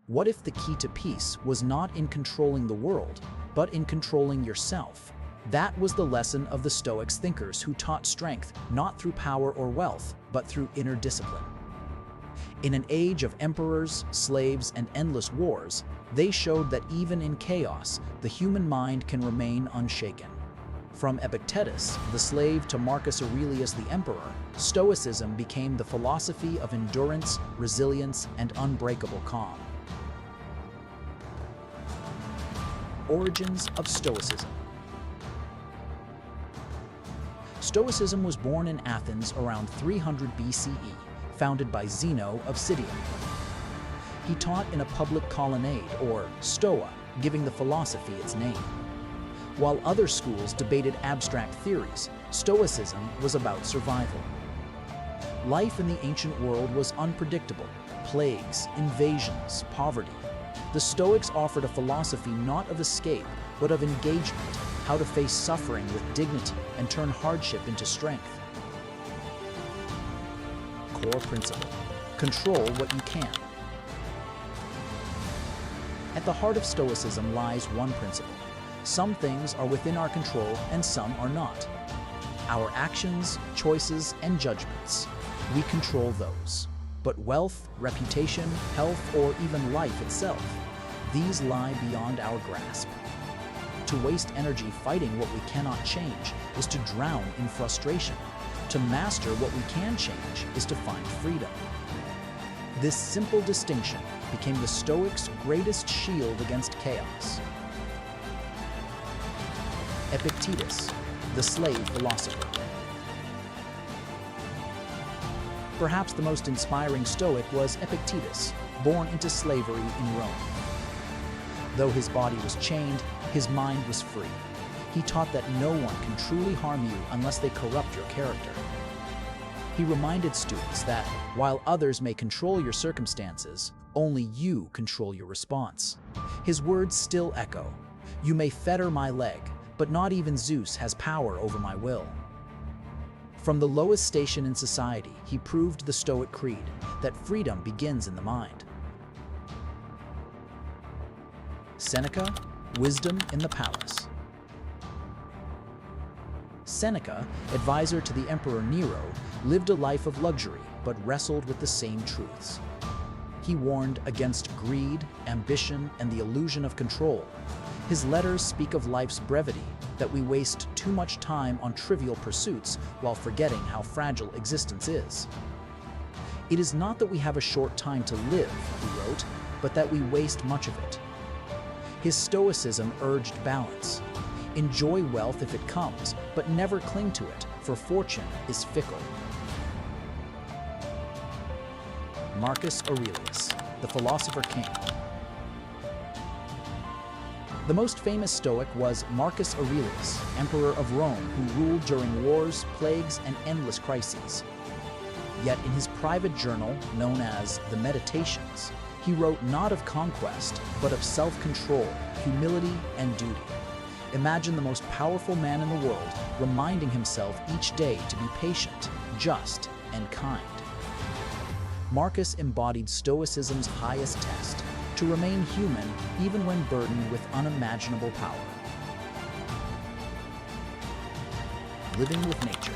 What if the key to peace was not in controlling the world, but in controlling yourself? That was the lesson of the Stoics thinkers who taught strength not through power or wealth, but through inner discipline. In an age of emperors, slaves, and endless wars, they showed that even in chaos, the human mind can remain unshaken. From Epictetus, the slave, to Marcus Aurelius, the emperor, Stoicism became the philosophy of endurance, resilience, and unbreakable calm. Origins of Stoicism. Stoicism was born in Athens around 300 BCE, founded by Zeno of Citium. He taught in a public colonnade, or stoa, giving the philosophy its name. While other schools debated abstract theories, Stoicism was about survival. Life in the ancient world was unpredictable: plagues, invasions, poverty. The Stoics offered a philosophy not of escape, but of engagement, how to face suffering with dignity and turn hardship into strength. Core principle: control what you can. At the heart of Stoicism lies one principle: some things are within our control and some are not. Our actions, choices, and judgments, we control those. But wealth, reputation, health, or even life itself, these lie beyond our grasp. To waste energy fighting what we cannot change is to drown in frustration. To master what we can change is to find freedom. This simple distinction became the Stoics' greatest shield against chaos. Epictetus, the slave philosopher. Perhaps the most inspiring Stoic was Epictetus, born into slavery in Rome. Though his body was chained, his mind was free. He taught that no one can truly harm you unless they corrupt your character. He reminded students that, while others may control your circumstances, only you control your response. His words still echo: "You may fetter my leg, but not even Zeus has power over my will." From the lowest station in society, he proved the Stoic creed that freedom begins in the mind. Seneca, wisdom in the palace. Seneca, advisor to the Emperor Nero, lived a life of luxury but wrestled with the same truths. He warned against greed, ambition, and the illusion of control. His letters speak of life's brevity, that we waste too much time on trivial pursuits while forgetting how fragile existence is. "It is not that we have a short time to live," he wrote, "but that we waste much of it." His Stoicism urged balance. Enjoy wealth if it comes, but never cling to it, for fortune is fickle. Marcus Aurelius, the philosopher king. The most famous Stoic was Marcus Aurelius, emperor of Rome, who ruled during wars, plagues, and endless crises. Yet in his private journal, known as the Meditations, he wrote not of conquest, but of self-control, humility, and duty. Imagine the most powerful man in the world reminding himself each day to be patient, just, and kind. Marcus embodied Stoicism's highest test: to remain human even when burdened with unimaginable power. Living with nature.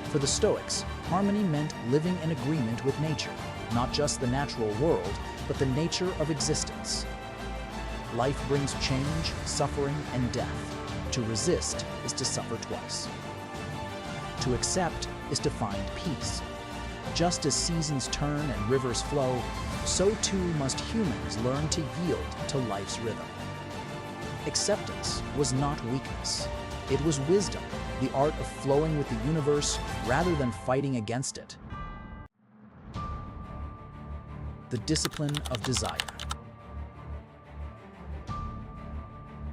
For the Stoics, harmony meant living in agreement with nature, not just the natural world, but the nature of existence. Life brings change, suffering, and death. To resist is to suffer twice. To accept is to find peace. Just as seasons turn and rivers flow, so too must humans learn to yield to life's rhythm. Acceptance was not weakness. It was wisdom, the art of flowing with the universe rather than fighting against it. The discipline of desire.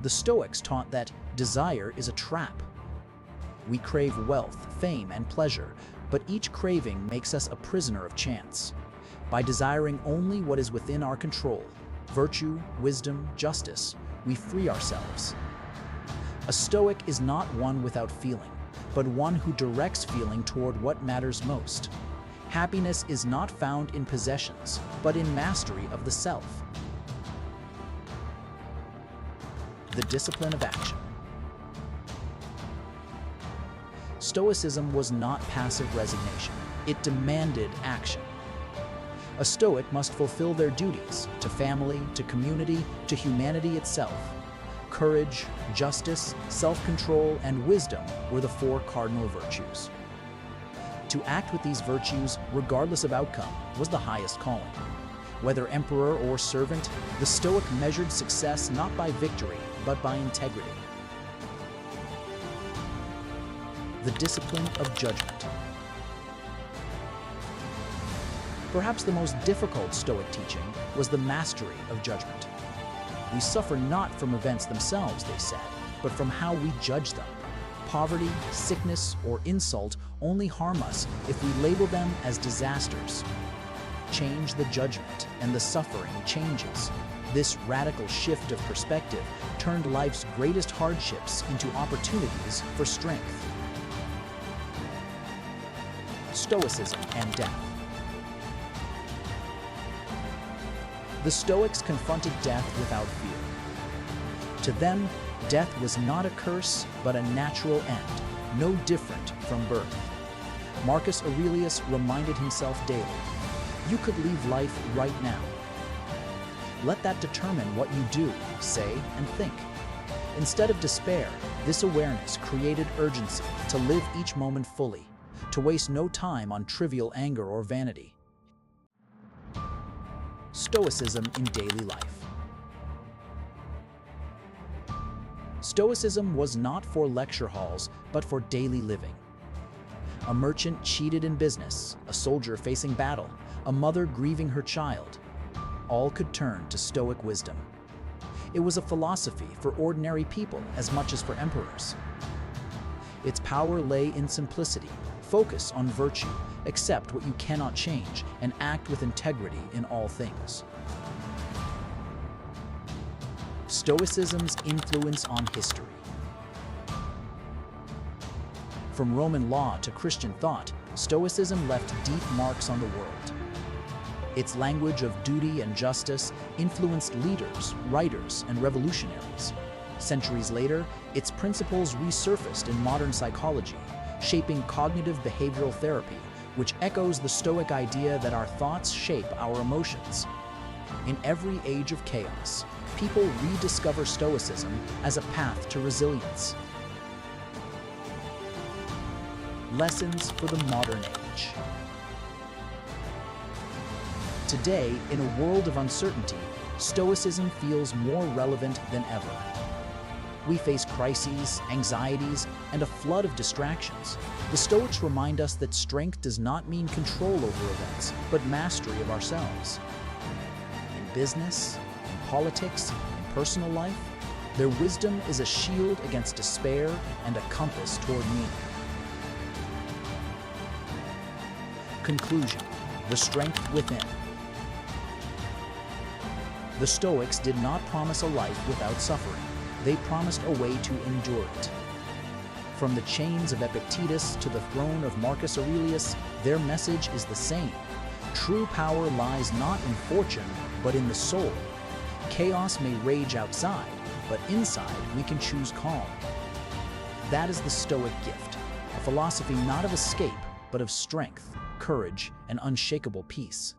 The Stoics taught that desire is a trap. We crave wealth, fame, and pleasure, but each craving makes us a prisoner of chance. By desiring only what is within our control, virtue, wisdom, justice, we free ourselves. A Stoic is not one without feeling, but one who directs feeling toward what matters most. Happiness is not found in possessions, but in mastery of the self. The discipline of action. Stoicism was not passive resignation. It demanded action. A Stoic must fulfill their duties to family, to community, to humanity itself. Courage, justice, self-control, and wisdom were the four cardinal virtues. To act with these virtues, regardless of outcome, was the highest calling. Whether emperor or servant, the Stoic measured success not by victory, but by integrity. The discipline of judgment. Perhaps the most difficult Stoic teaching was the mastery of judgment. We suffer not from events themselves, they said, but from how we judge them. Poverty, sickness, or insult only harm us if we label them as disasters. Change the judgment, and the suffering changes. This radical shift of perspective turned life's greatest hardships into opportunities for strength. Stoicism and death. The Stoics confronted death without fear. To them, death was not a curse, but a natural end, no different from birth. Marcus Aurelius reminded himself daily, "You could leave life right now." Let that determine what you do, say, and think. Instead of despair, this awareness created urgency to live each moment fully, to waste no time on trivial anger or vanity. Stoicism in daily life. Stoicism was not for lecture halls, but for daily living. A merchant cheated in business, a soldier facing battle, a mother grieving her child. All could turn to Stoic wisdom. It was a philosophy for ordinary people as much as for emperors. Its power lay in simplicity. Focus on virtue, accept what you cannot change, and act with integrity in all things. Stoicism's influence on history. From Roman law to Christian thought, Stoicism left deep marks on the world. Its language of duty and justice influenced leaders, writers, and revolutionaries. Centuries later, its principles resurfaced in modern psychology, shaping cognitive behavioral therapy, which echoes the Stoic idea that our thoughts shape our emotions. In every age of chaos, people rediscover Stoicism as a path to resilience. Lessons for the modern age. Today, in a world of uncertainty, Stoicism feels more relevant than ever. We face crises, anxieties, and a flood of distractions. The Stoics remind us that strength does not mean control over events, but mastery of ourselves. In business, in politics, in personal life, their wisdom is a shield against despair and a compass toward meaning. Conclusion: the strength within. The Stoics did not promise a life without suffering. They promised a way to endure it. From the chains of Epictetus to the throne of Marcus Aurelius, their message is the same. True power lies not in fortune, but in the soul. Chaos may rage outside, but inside we can choose calm. That is the Stoic gift, a philosophy not of escape, but of strength, courage, and unshakable peace.